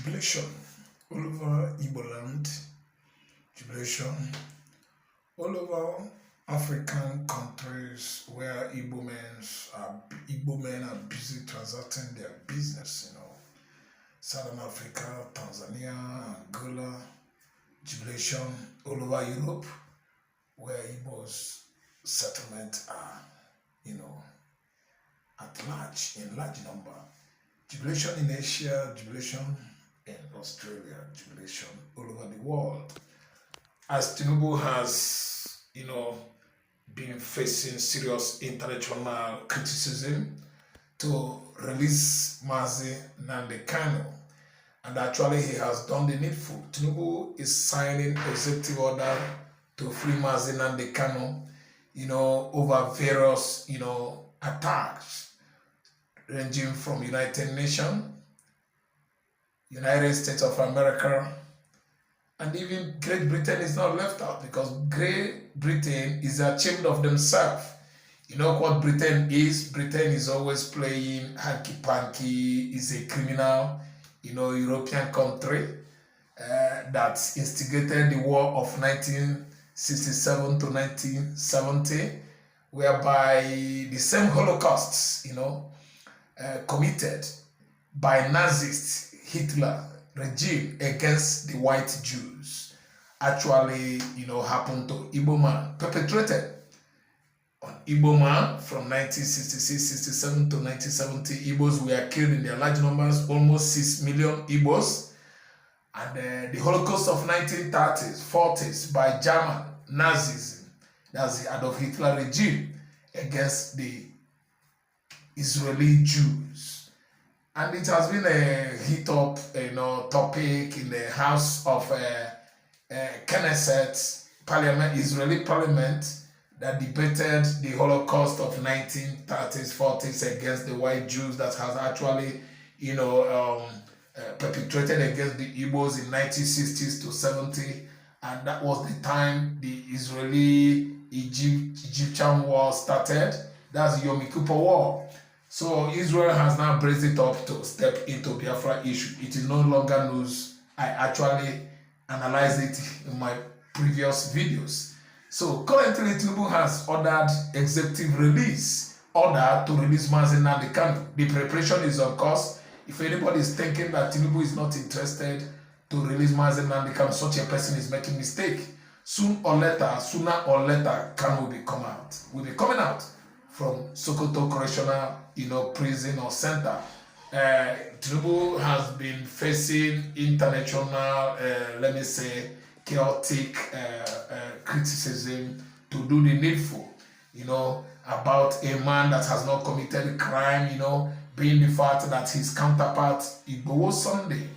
Jubilation all over Igbo land, jubilation all over African countries where Igbo men are busy transacting their business, Southern Africa, Tanzania, Angola, jubilation all over Europe where Igbo's settlements are, at large, in large number. Jubilation in Asia, jubilation in Australia, jubilation all over the world. As Tinubu has, been facing serious international criticism to release Mazi Nnamdi Kanu, and actually he has done the needful. Tinubu is signing executive order to free Mazi Nnamdi Kanu, over various, attacks ranging from United Nations, United States of America, and even Great Britain is not left out, because Great Britain is ashamed of themselves. You know what Britain is? Britain is always playing hanky-panky, is a criminal, European country that instigated the war of 1967 to 1970, whereby the same Holocausts, committed by Nazist Hitler regime against the white Jews actually, happened to Igbo man, perpetrated on Igbo man from 1966-67 to 1970. Igbos were killed in their large numbers, almost 6 million Igbos. And the Holocaust of 1930s, 40s by German Nazism, that's the Adolf Hitler regime against the Israeli Jews. And it has been a hit-up, topic in the House of Knesset, Parliament, Israeli Parliament, that debated the Holocaust of 1930s, 40s against the white Jews that has actually, perpetrated against the Igbos in 1960s to 70, and that was the time the Israeli-Egyptian war started. That's the Yom Kippur War. So Israel has now braced it up to step into Biafra issue. It is no longer news. I actually analyzed it in my previous videos. So currently Tinubu has ordered executive release order to release Mazi Nnamdi Kanu. The preparation is on course. If anybody is thinking that Tinubu is not interested to release Mazi Nnamdi Kanu, such a person is making mistake. Sooner or later, Kanu will be coming out from Sokoto Correctional, prison or center. Tinubu has been facing international, chaotic criticism to do the needful, about a man that has not committed a crime, being the fact that his counterpart, Igboho Sunday,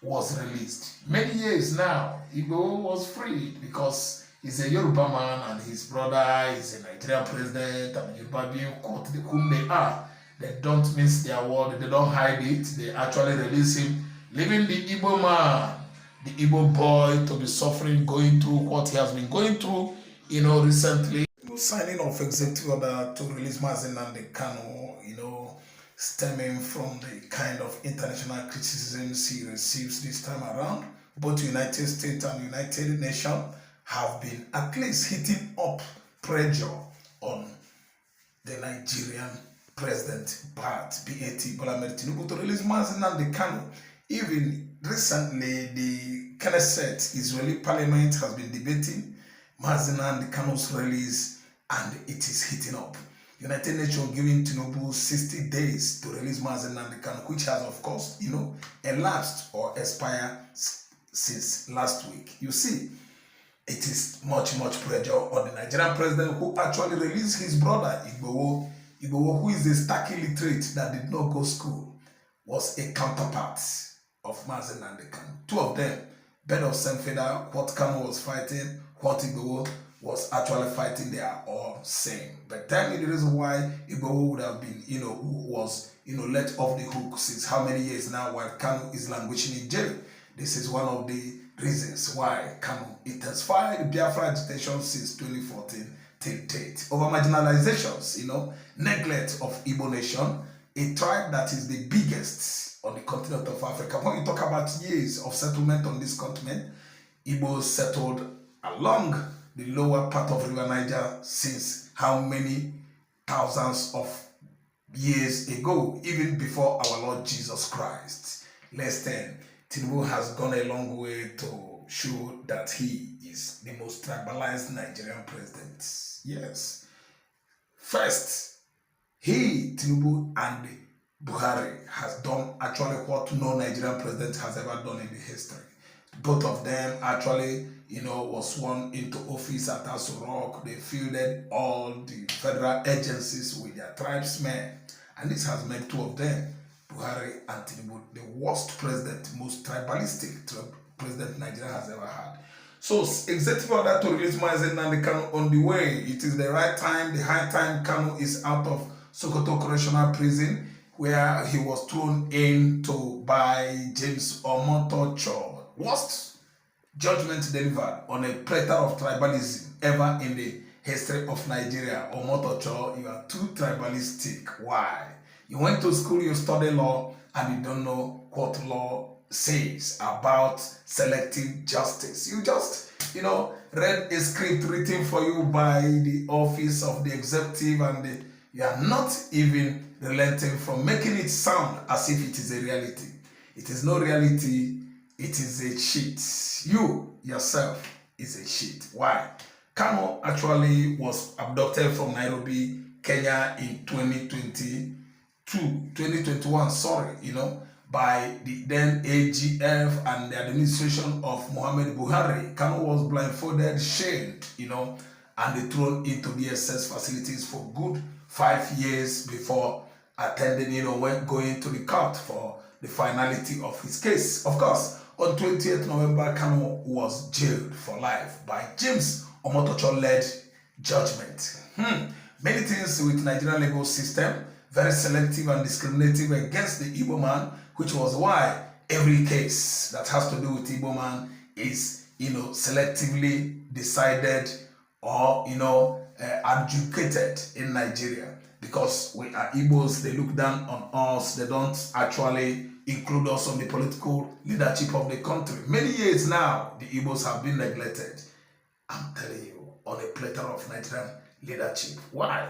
was released. Many years now, Igboho was freed because he's a Yoruba man and his brother is a Nigerian president, and Yoruba being caught whom they are. They don't mince their word, they don't hide it, they actually release him, leaving the Igbo man, the Igbo boy, to be suffering, going through what he has been going through, recently. Signing of executive order to release Mazi Nnamdi Kanu, stemming from the kind of international criticisms he receives this time around. Both United States and United Nations have been at least hitting up pressure on the Nigerian President BERATE, BOLA Tinubu, to release Mazi Nnamdi Kanu. Even recently, the Knesset, Israeli Parliament, has been debating Mazi Nnamdi Kanu's release, and it is heating up. United Nations giving Tinubu 60 days to release Mazi Nnamdi Kanu, which has, of course, elapsed or expired since last week. You see, it is much pressure on the Nigerian president, who actually released his brother, Igboho, who is a stark illiterate that did not go school, was a counterpart of Mazi Nnamdi Kanu. Two of them, bed of same feather. What Kanu was fighting, what Igboho was actually fighting, they are all same. But tell me the reason why Igboho would have been, was, let off the hook since how many years now, while Kanu is languishing in jail. This is one of the reasons why Kanu intensified Biafra agitation since 2014 till date. Over marginalizations, neglect of Igbo nation, a tribe that is the biggest on the continent of Africa. When you talk about years of settlement on this continent, Igbos settled along the lower part of River Niger since how many thousands of years ago, even before our Lord Jesus Christ. Less than Tinubu has gone a long way to show that he is the most tribalized Nigerian president. Yes. First, Tinubu and Buhari has done actually what no Nigerian president has ever done in the history. Both of them actually, was sworn into office at Aso Rock. They fielded all the federal agencies with their tribesmen. And this has made two of them, Buhari and Tinubu, the worst president, most tribalistic president Nigeria has ever had. So, executive order to release Mazi Nnamdi Kanu on the way. It is the right time, the high time. Kanu is out of Sokoto Correctional Prison, where he was thrown into by James Omotocho. Worst judgment delivered on a platter of tribalism ever in the history of Nigeria. Omotocho, you are too tribalistic. Why? You went to school, you study law, and you don't know what law says about selective justice. You just, read a script written for you by the office of the executive, and you are not even relenting from making it sound as if it is a reality. It is no reality. It is a cheat. You yourself is a cheat. Why? Kanu actually was abducted from Nairobi, Kenya in 2021, by the then AGF and the administration of Muhammad Buhari. Kanu was blindfolded, shamed, and they thrown into DSS facilities for good 5 years before attending, going to the court for the finality of his case. Of course, on 20th November, Kanu was jailed for life by James Omotocho-led judgment. Many things with Nigerian legal system, very selective and discriminative against the Igbo man, which was why every case that has to do with Igbo man is, selectively decided or, adjudicated in Nigeria. Because we are Igbos, they look down on us, they don't actually include us on the political leadership of the country. Many years now, the Igbos have been neglected. I'm telling you, on a platter of Nigerian leadership. Why?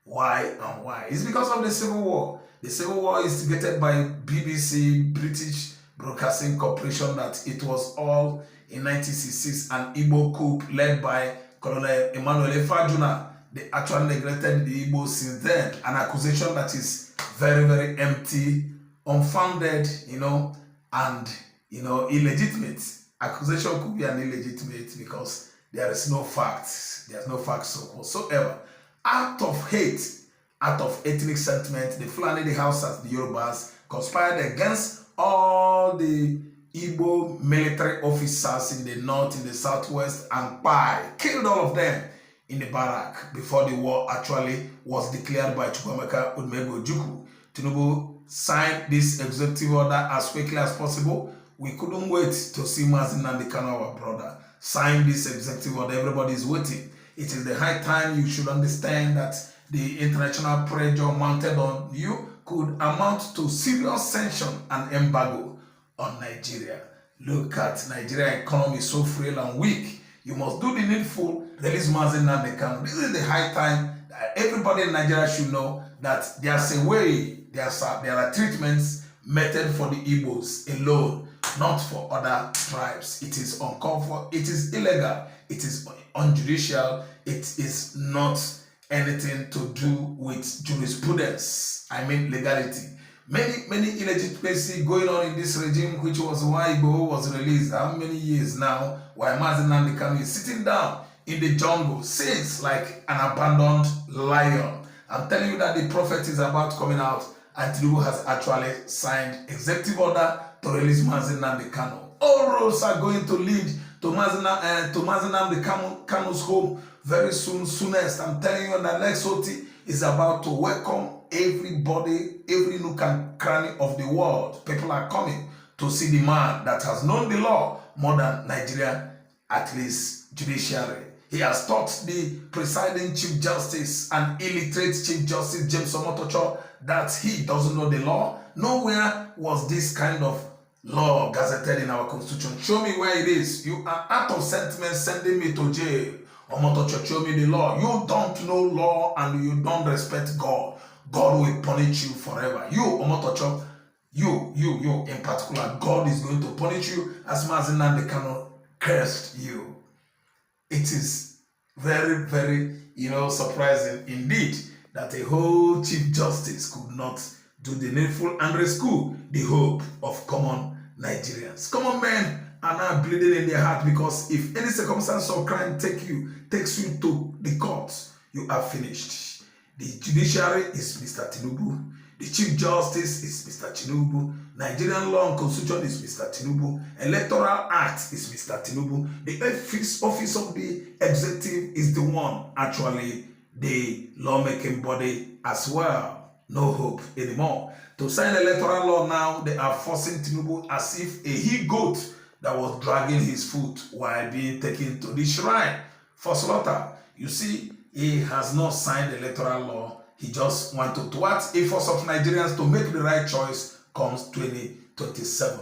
Why and why? It's because of the Civil War. The Civil War is instigated by BBC, British Broadcasting Corporation, that it was all in 1966, an Igbo coup led by Colonel Emmanuel Fajuna. They actually neglected the Igbos since then. An accusation that is very, very empty, unfounded, and, illegitimate. Accusation could be an illegitimate because there is no facts. There's no facts whatsoever. Out of hate, out of ethnic sentiment, the Fulani, the Hausas, the Yorubas conspired against all the Igbo military officers in the north, in the southwest, and killed all of them in the barrack before the war actually was declared by Chukwuemeka Odumegwu. Tinubu signed this executive order as quickly as possible. We couldn't wait to see Mazi Nnamdi Kanu, our brother, sign this executive order. Everybody is waiting. It is the high time. You should understand that the international pressure mounted on you could amount to serious sanction and embargo on Nigeria. Look at Nigerian economy, so frail and weak. You must do the needful, release Mazi Nnamdi Kanu. This is the high time that everybody in Nigeria should know that there's a way, there are treatments method for the Igbos alone, not for other tribes. It is uncalled for, it is illegal, it is unjudicial, it is not anything to do with jurisprudence. I mean legality. Many illegitimacy going on in this regime, which was why Igbo was released. How many years now? While Mazi Nnamdi Kanu is sitting down in the jungle, sits like an abandoned lion. I'm telling you that the prophet is about coming out, and Tinubu has actually signed executive order to release Mazi Nnamdi Kanu. All roads are going to lead to Mazi Nnamdi Kanu's home very soon, soonest. I'm telling you that Lexoti is about to welcome everybody, every nook and cranny of the world. People are coming to see the man that has known the law more than Nigeria, at least judiciary. He has taught the presiding Chief Justice and illiterate Chief Justice James Omotocho that he doesn't know the law, Nowhere was this kind of law gazetted in our constitution. Show me where it is. You are out of sentiment sending me to jail. Omotocho, show me the law. You don't know law and you don't respect God. God will punish you forever. You, Omotocho, you in particular, God is going to punish you as Mazi Nnamdi Kanu cursed you. It is very, very, surprising indeed that a whole Chief Justice could not do the needful and rescue the hope of common Nigerians. Common men are now bleeding in their heart because if any circumstance or crime takes you to the courts, you are finished. The judiciary is Mr. Tinubu. The Chief Justice is Mr. Tinubu. Nigerian law and constitution is Mr. Tinubu. Electoral Act is Mr. Tinubu. The office of the executive is the one actually the lawmaking body as well. No hope anymore. To sign electoral law now, they are forcing Tinubu as if a he-goat that was dragging his foot while being taken to the shrine for slaughter. You see, he has not signed electoral law. He just wanted to what a force of Nigerians to make the right choice comes 2027.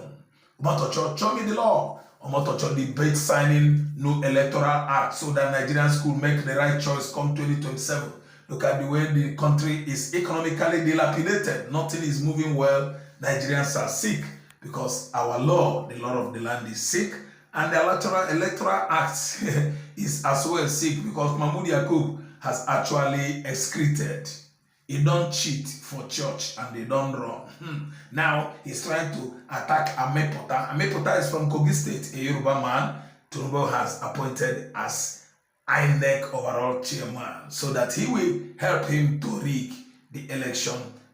Omotocho, show me the law. Omotocho debate signing no electoral act so that Nigerians could make the right choice come 2027. Look at the way the country is economically dilapidated. Nothing is moving well. Nigerians are sick because our law, the law of the land, is sick. And the electoral act is as well sick because Mahmoud Yakub has actually excreted. He don't cheat for church and they don't run. Now he's trying to attack AHMED. AHMED is from Kogi State, a Yoruba man. Tinubu has appointed as INEC overall chairman so that he will help him to rig the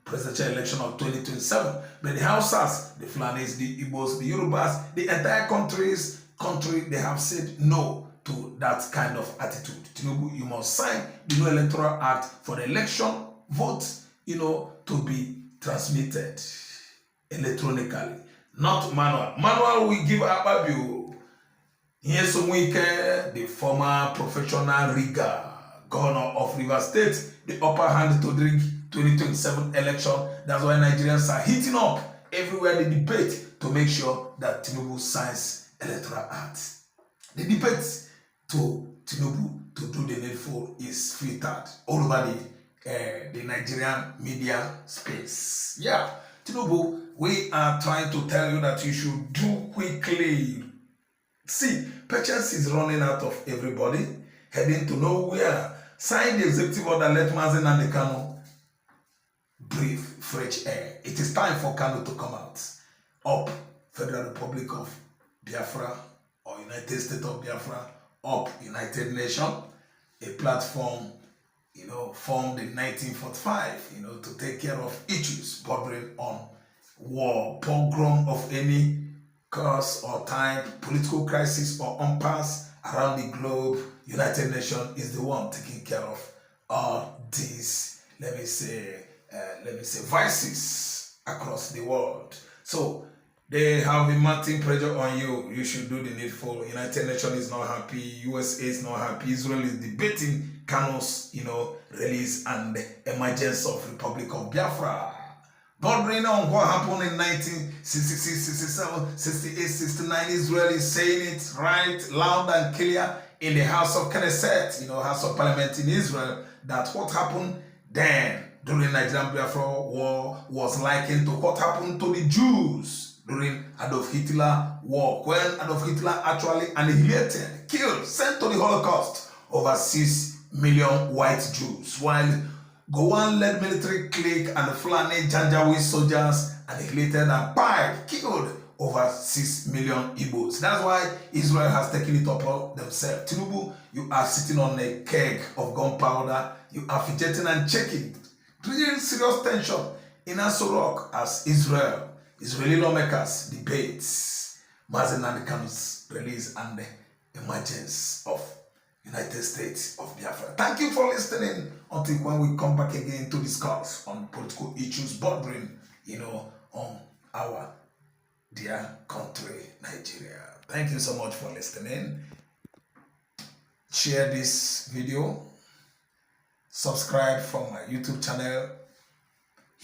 presidential election of 2027. But the Hausas, the Fulanis, the Igbos, the Yorubas, the entire country, they have said no to that kind of attitude. Tinubu, you must sign the new electoral act for the election votes, to be transmitted electronically, not manual. Manual will give Ababio. Here's Wike, the former professional rigger, governor of Rivers State, the upper hand to the 2027 election. That's why Nigerians are heating up everywhere they debate to make sure that Tinubu signs electoral act. The debate to Tinubu to do the needful is filtered all over the Nigerian media space. Yeah, Tinubu, we are trying to tell you that you should do quickly. See, patience is running out of everybody, heading to nowhere. Sign the executive order, let Mazi Nnamdi Kanu breathe fresh air. It is time for Kanu to come out. Up, Federal Republic of Biafra or United States of Biafra. Up, United Nations, a platform formed in 1945, to take care of issues bordering on war, pogrom of any cause or type, political crisis or impasse around the globe. United Nations is the one taking care of all these, let me say, vices across the world. So they have been mounting pressure on you. You should do the needful. United Nations is not happy. USA is not happy. Israel is debating Kanu's, release and the emergence of Republic of Biafra. Bordering on what happened in 1966, 67, 68, 69, Israel is saying it right, loud and clear in the House of Knesset, House of Parliament in Israel, that what happened then during Nigerian Biafra war was likened to what happened to the Jews during Adolf Hitler war, when Adolf Hitler actually annihilated, killed, sent to the Holocaust over 6 million white Jews, while Gowon-led military clique and the Fulani Janjaweed soldiers annihilated and killed over 6 million Igbos. That's why Israel has taken it upon themselves. Tinubu, you are sitting on a keg of gunpowder. You are fidgeting and checking. Real serious tension in Aso Rock as Israeli lawmakers debates Mazi Nnamdi Kanu's release and the emergence of United States of Biafra. Thank you for listening until when we come back again to discuss on political issues bordering, on our dear country, Nigeria. Thank you so much for listening. Share this video. Subscribe from my YouTube channel.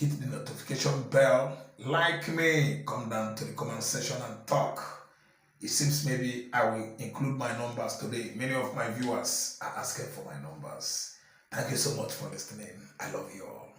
hit the notification bell, like me, come down to the comment section and talk. It seems maybe I will include my numbers today. Many of my viewers are asking for my numbers. Thank you so much for listening. I love you all.